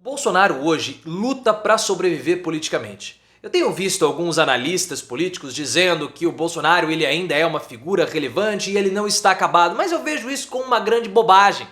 Bolsonaro hoje luta para sobreviver politicamente. Eu tenho visto alguns analistas políticos dizendo que o Bolsonaro ele ainda é uma figura relevante e ele não está acabado, mas eu vejo isso como uma grande bobagem.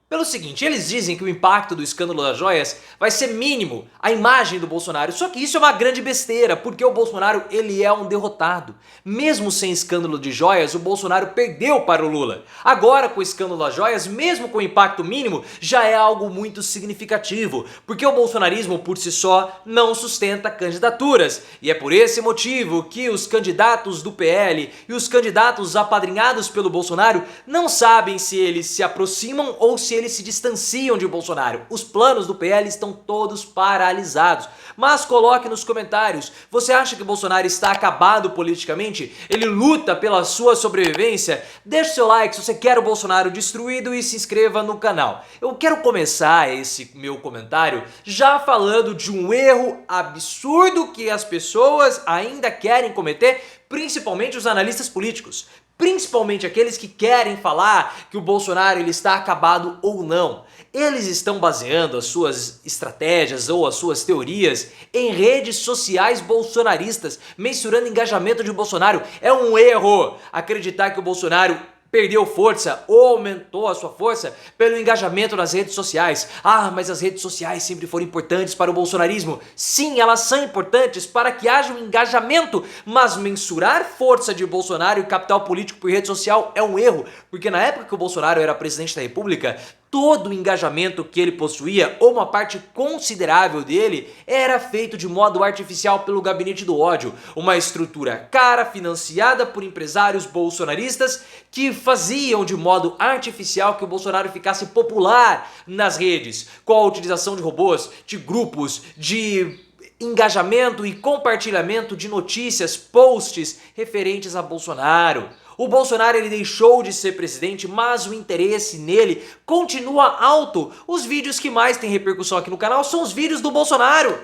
Pelo seguinte, eles dizem que o impacto do escândalo das joias vai ser mínimo, a imagem do Bolsonaro, só que isso é uma grande besteira, porque o Bolsonaro ele é um derrotado. Mesmo sem escândalo de joias, o Bolsonaro perdeu para o Lula. Agora com o escândalo das joias, mesmo com impacto mínimo, já é algo muito significativo, porque o bolsonarismo por si só não sustenta candidaturas. E é por esse motivo que os candidatos do PL e os candidatos apadrinhados pelo Bolsonaro não sabem se eles se aproximam ou se eles se distanciam de Bolsonaro. Os planos do PL estão todos paralisados. Mas coloque nos comentários, você acha que Bolsonaro está acabado politicamente? Ele luta pela sua sobrevivência? Deixe seu like se você quer o Bolsonaro destruído e se inscreva no canal. Eu quero começar esse meu comentário já falando de um erro absurdo que as pessoas ainda querem cometer, principalmente os analistas políticos. Principalmente aqueles que querem falar que o Bolsonaro ele está acabado ou não. Eles estão baseando as suas estratégias ou as suas teorias em redes sociais bolsonaristas, mensurando engajamento de Bolsonaro. É um erro acreditar que o Bolsonaro perdeu força ou aumentou a sua força pelo engajamento nas redes sociais. Ah, mas as redes sociais sempre foram importantes para o bolsonarismo. Sim, elas são importantes para que haja um engajamento, mas mensurar força de Bolsonaro e capital político por rede social é um erro, porque na época que o Bolsonaro era presidente da República, todo o engajamento que ele possuía, ou uma parte considerável dele, era feito de modo artificial pelo gabinete do ódio, uma estrutura cara financiada por empresários bolsonaristas que faziam de modo artificial que o Bolsonaro ficasse popular nas redes, com a utilização de robôs, de grupos, de engajamento e compartilhamento de notícias, posts referentes a Bolsonaro. O Bolsonaro ele deixou de ser presidente, mas o interesse nele continua alto. Os vídeos que mais têm repercussão aqui no canal são os vídeos do Bolsonaro.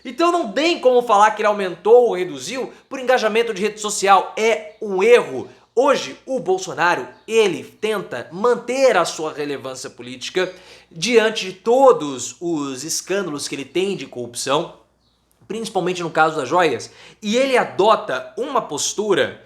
Então não tem como falar que ele aumentou ou reduziu por engajamento de rede social. É um erro. Hoje, o Bolsonaro, ele tenta manter a sua relevância política diante de todos os escândalos que ele tem de corrupção, principalmente no caso das joias, e ele adota uma postura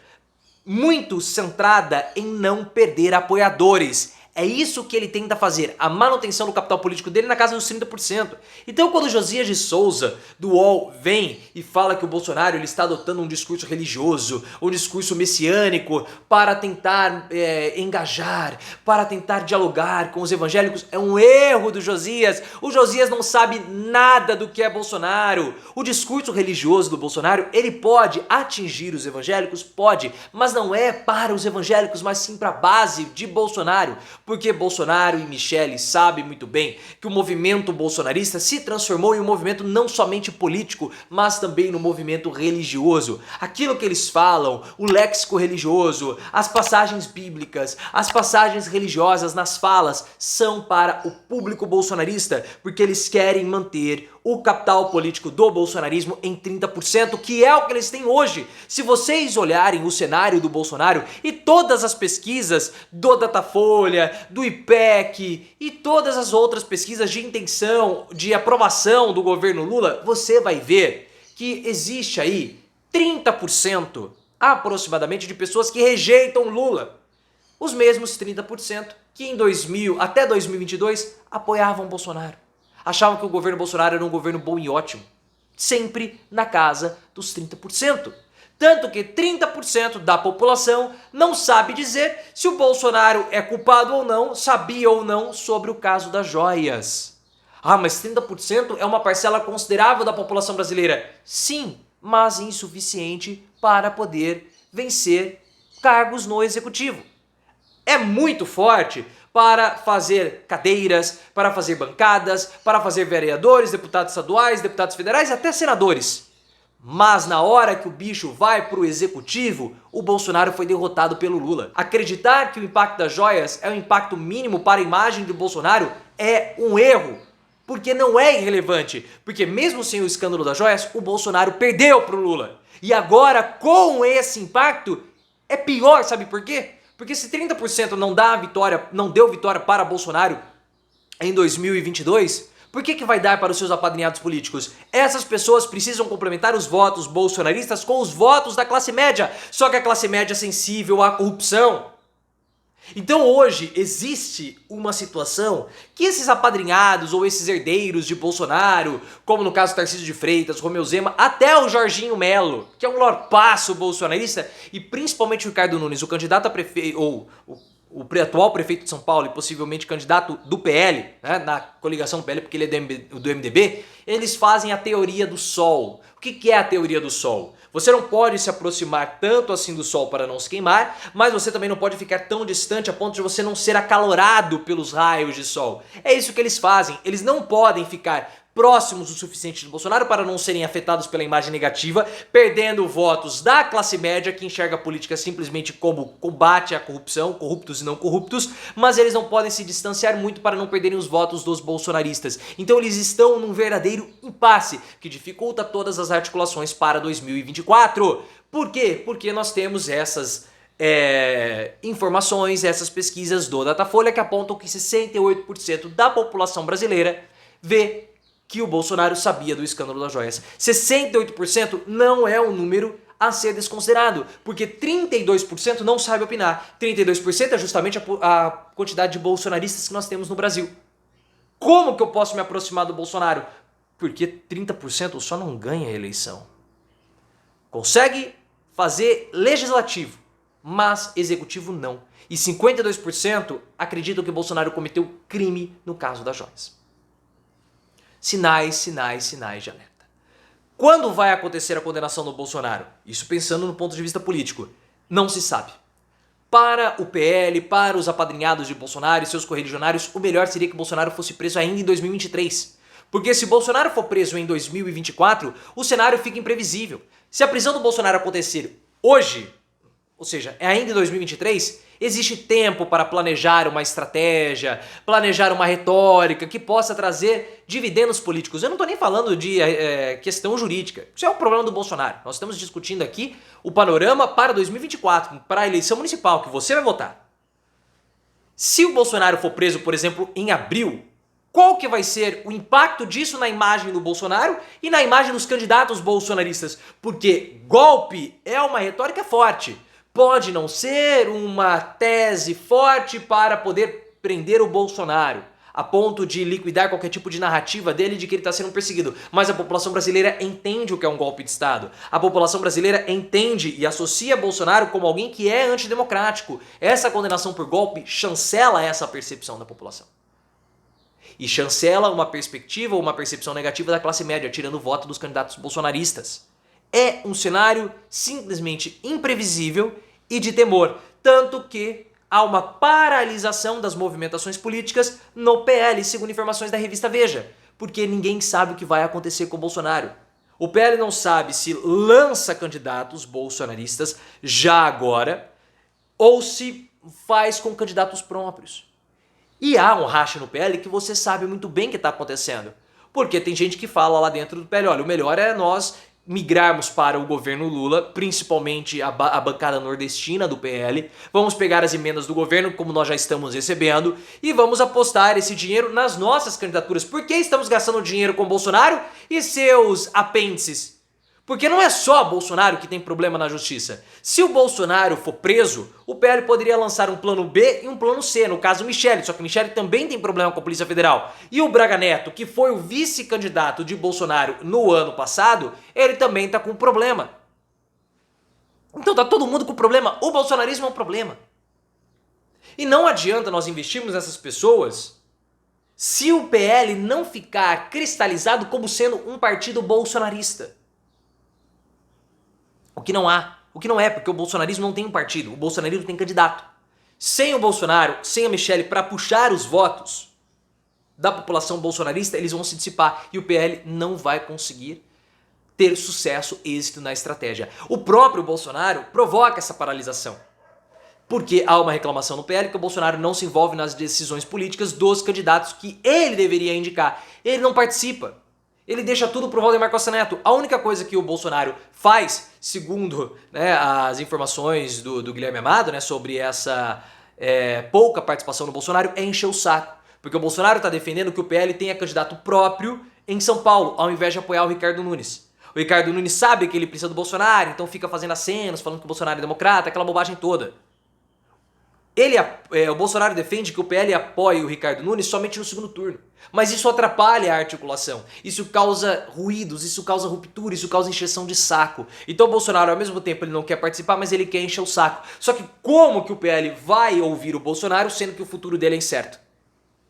muito centrada em não perder apoiadores. É isso que ele tenta fazer, a manutenção do capital político dele na casa dos 30%. Então quando Josias de Souza, do UOL, vem e fala que o Bolsonaro ele está adotando um discurso religioso, um discurso messiânico para tentar engajar, para tentar dialogar com os evangélicos, é um erro do Josias. O Josias não sabe nada do que é Bolsonaro. O discurso religioso do Bolsonaro, ele pode atingir os evangélicos? Pode, mas não é para os evangélicos, mas sim para a base de Bolsonaro. Porque Bolsonaro e Michele sabem muito bem que o movimento bolsonarista se transformou em um movimento não somente político, mas também no movimento religioso. Aquilo que eles falam, o léxico religioso, as passagens bíblicas, as passagens religiosas nas falas são para o público bolsonarista, porque eles querem manter o capital político do bolsonarismo em 30%, que é o que eles têm hoje. Se vocês olharem o cenário do Bolsonaro e todas as pesquisas do Datafolha, do IPEC e todas as outras pesquisas de intenção, de aprovação do governo Lula, você vai ver que existe aí 30% aproximadamente de pessoas que rejeitam Lula. Os mesmos 30% que até 2022 apoiavam Bolsonaro. Achavam que o governo Bolsonaro era um governo bom e ótimo. Sempre na casa dos 30%. Tanto que 30% da população não sabe dizer se o Bolsonaro é culpado ou não, sabia ou não sobre o caso das joias. Ah, mas 30% é uma parcela considerável da população brasileira. Sim, mas insuficiente para poder vencer cargos no executivo. É muito forte para fazer cadeiras, para fazer bancadas, para fazer vereadores, deputados estaduais, deputados federais e até senadores. Mas na hora que o bicho vai para o executivo, o Bolsonaro foi derrotado pelo Lula. Acreditar que o impacto das joias é um impacto mínimo para a imagem do Bolsonaro é um erro, porque não é irrelevante. Porque mesmo sem o escândalo das joias, o Bolsonaro perdeu para o Lula. E agora, com esse impacto, é pior, sabe por quê? Porque se 30% não deu vitória para Bolsonaro em 2022, Por que vai dar para os seus apadrinhados políticos? Essas pessoas precisam complementar os votos bolsonaristas com os votos da classe média, só que a classe média é sensível à corrupção. Então hoje existe uma situação que esses apadrinhados ou esses herdeiros de Bolsonaro, como no caso Tarcísio de Freitas, Romeu Zema, até o Jorginho Melo, que é um lorpaço bolsonarista, e principalmente o Ricardo Nunes, o candidato a prefeito, ou o atual prefeito de São Paulo e possivelmente candidato do PL, né, na coligação do PL, porque ele é do MDB, eles fazem a teoria do Sol. O que é a teoria do Sol? Você não pode se aproximar tanto assim do Sol para não se queimar, mas você também não pode ficar tão distante a ponto de você não ser acalorado pelos raios de Sol. É isso que eles fazem, eles não podem ficar próximos o suficiente de Bolsonaro para não serem afetados pela imagem negativa, perdendo votos da classe média que enxerga a política simplesmente como combate à corrupção, corruptos e não corruptos, mas eles não podem se distanciar muito para não perderem os votos dos bolsonaristas. Então eles estão num verdadeiro impasse que dificulta todas as articulações para 2024. Por quê? Porque nós temos essas informações, essas pesquisas do Datafolha que apontam que 68% da população brasileira vê que o Bolsonaro sabia do escândalo das joias. 68% não é um número a ser desconsiderado, porque 32% não sabe opinar. 32% é justamente a quantidade de bolsonaristas que nós temos no Brasil. Como que eu posso me aproximar do Bolsonaro? Porque 30% só não ganha a eleição. Consegue fazer legislativo, mas executivo não. E 52% acreditam que Bolsonaro cometeu crime no caso das joias. Sinais, sinais, sinais de alerta. Quando vai acontecer a condenação do Bolsonaro? Isso pensando no ponto de vista político. Não se sabe. Para o PL, para os apadrinhados de Bolsonaro e seus correligionários, o melhor seria que Bolsonaro fosse preso ainda em 2023. Porque se Bolsonaro for preso em 2024, o cenário fica imprevisível. Se a prisão do Bolsonaro acontecer hoje, ou seja, é ainda em 2023, existe tempo para planejar uma estratégia, planejar uma retórica que possa trazer dividendos políticos. Eu não estou nem falando de questão jurídica. Isso é um problema do Bolsonaro. Nós estamos discutindo aqui o panorama para 2024, para a eleição municipal, que você vai votar. Se o Bolsonaro for preso, por exemplo, em abril, qual que vai ser o impacto disso na imagem do Bolsonaro e na imagem dos candidatos bolsonaristas? Porque golpe é uma retórica forte. Pode não ser uma tese forte para poder prender o Bolsonaro, a ponto de liquidar qualquer tipo de narrativa dele de que ele está sendo perseguido. Mas a população brasileira entende o que é um golpe de Estado. A população brasileira entende e associa Bolsonaro como alguém que é antidemocrático. Essa condenação por golpe chancela essa percepção da população. E chancela uma perspectiva ou uma percepção negativa da classe média, tirando o voto dos candidatos bolsonaristas. É um cenário simplesmente imprevisível e de temor, tanto que há uma paralisação das movimentações políticas no PL, segundo informações da revista Veja, porque ninguém sabe o que vai acontecer com o Bolsonaro. O PL não sabe se lança candidatos bolsonaristas já agora ou se faz com candidatos próprios. E há um racha no PL que você sabe muito bem que está acontecendo, porque tem gente que fala lá dentro do PL, olha, o melhor é nós migrarmos para o governo Lula, principalmente a bancada nordestina do PL, vamos pegar as emendas do governo, como nós já estamos recebendo, e vamos apostar esse dinheiro nas nossas candidaturas. Por que estamos gastando dinheiro com Bolsonaro e seus apêndices? Porque não é só Bolsonaro que tem problema na justiça. Se o Bolsonaro for preso, o PL poderia lançar um plano B e um plano C, no caso Michele, só que Michele também tem problema com a Polícia Federal. E o Braga Neto, que foi o vice-candidato de Bolsonaro no ano passado, ele também está com problema. Então tá todo mundo com problema, o bolsonarismo é um problema. E não adianta nós investirmos nessas pessoas se o PL não ficar cristalizado como sendo um partido bolsonarista. O que não há. O que não é, porque o bolsonarismo não tem um partido, o bolsonarismo tem candidato. Sem o Bolsonaro, sem a Michele para puxar os votos da população bolsonarista, eles vão se dissipar e o PL não vai conseguir ter sucesso, êxito na estratégia. O próprio Bolsonaro provoca essa paralisação. Porque há uma reclamação no PL que o Bolsonaro não se envolve nas decisões políticas dos candidatos que ele deveria indicar. Ele não participa. Ele deixa tudo pro Valdemar Costa Neto. A única coisa que o Bolsonaro faz, segundo as informações do Guilherme Amado, sobre essa pouca participação do Bolsonaro, é encher o saco. Porque o Bolsonaro está defendendo que o PL tenha candidato próprio em São Paulo, ao invés de apoiar o Ricardo Nunes. O Ricardo Nunes sabe que ele precisa do Bolsonaro, então fica fazendo acenos, falando que o Bolsonaro é democrata, aquela bobagem toda. O Bolsonaro defende que o PL apoie o Ricardo Nunes somente no segundo turno. Mas isso atrapalha a articulação, isso causa ruídos, isso causa ruptura, isso causa encheção de saco. Então o Bolsonaro, ao mesmo tempo, ele não quer participar, mas ele quer encher o saco. Só que como que o PL vai ouvir o Bolsonaro, sendo que o futuro dele é incerto?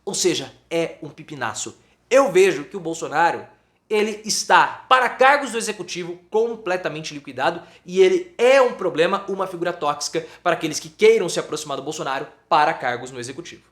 Ou seja, é um pipinaço. Eu vejo que o Bolsonaro, ele está, para cargos do executivo, completamente liquidado e ele é um problema, uma figura tóxica para aqueles que queiram se aproximar do Bolsonaro para cargos no executivo.